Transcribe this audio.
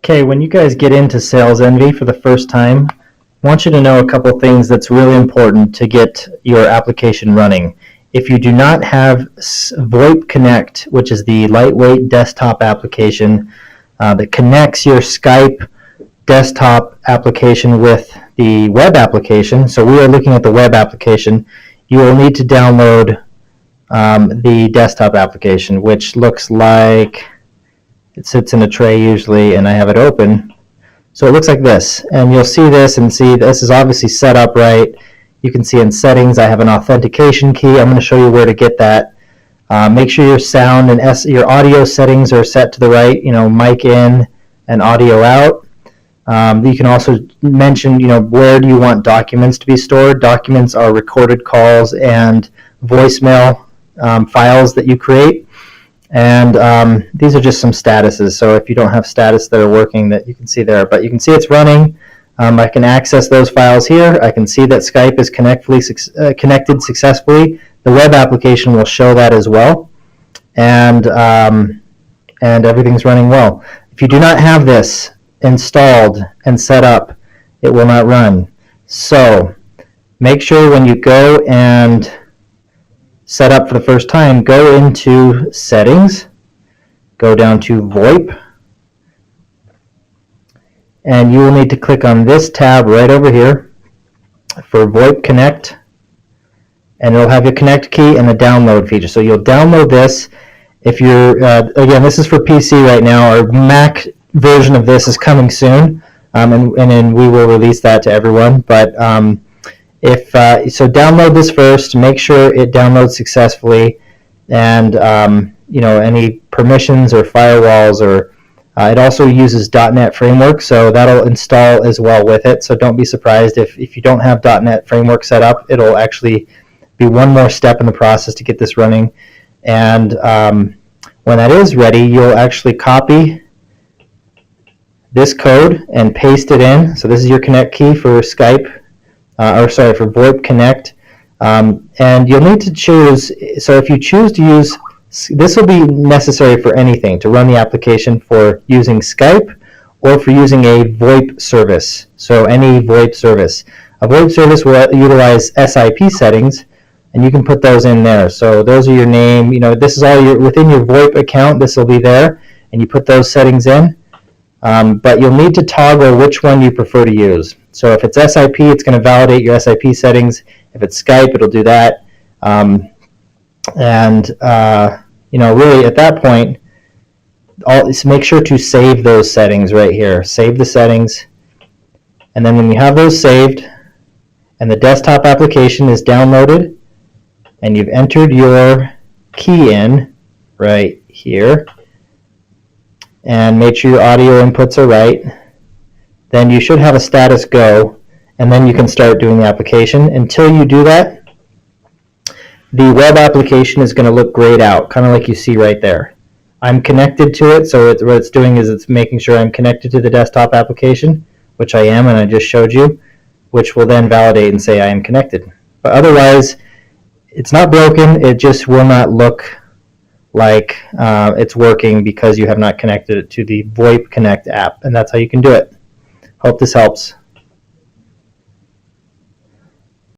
Okay, when you guys get into SalesEnvy for the first time, I want you to know a couple things that's really important to get your application running. If you do not have VoIP Connect, which is the lightweight desktop application that connects your Skype desktop application with the web application, so we are looking at the web application, you will need to download the desktop application, which looks like it sits in a tray usually, and I have it open. So it looks like this, and you'll see this and see this is obviously set up right. You can see in settings I have an authentication key. I'm going to show you where to get that. Make sure your sound and your audio settings are set to the right, mic in and audio out. You can also mention, where do you want documents to be stored. Documents are recorded calls and voicemail files that you create. And these are just some statuses. So if you don't have status that are working, that you can see there. But you can see it's running. I can access those files here. I can see that Skype is connected successfully. The web application will show that as well. And everything's running well. If you do not have this installed and set up, it will not run. So make sure when you go and set up for the first time, go into settings, go down to VoIP, and you will need to click on this tab right over here for VoIP Connect, and it'll have your connect key and the download feature. So you'll download this. If you're, again, this is for PC right now. Our Mac version of this is coming soon, and then we will release that to everyone. But so download this first, make sure it downloads successfully, and any permissions or firewalls, or it also uses .NET Framework, so that'll install as well with it. So don't be surprised if you don't have .NET Framework set up. It'll actually be one more step in the process to get this running. And when that is ready, you'll actually copy this code and paste it in. So this is your connect key for Skype. For VoIP Connect, and you'll need to choose. So if you choose to use, this will be necessary for anything, to run the application for using Skype or for using a VoIP service. So any VoIP service. A VoIP service will utilize SIP settings, and you can put those in there. So those are your name. This is all within your VoIP account. This will be there, and you put those settings in. But you'll need to toggle which one you prefer to use. So if it's SIP, it's going to validate your SIP settings. If it's Skype, it'll do that. Really at that point, make sure to save those settings right here. Save the settings. And then when you have those saved and the desktop application is downloaded and you've entered your key in right here, and make sure your audio inputs are right, then you should have a status go, and then you can start doing the application. Until you do that, the web application is going to look grayed out, kind of like you see right there. I'm connected to it, so what it's doing is it's making sure I'm connected to the desktop application, which I am, and I just showed you, which will then validate and say I am connected. But otherwise, it's not broken, it just will not look like it's working because you have not connected it to the VoIP Connect app, and that's how you can do it. Hope this helps.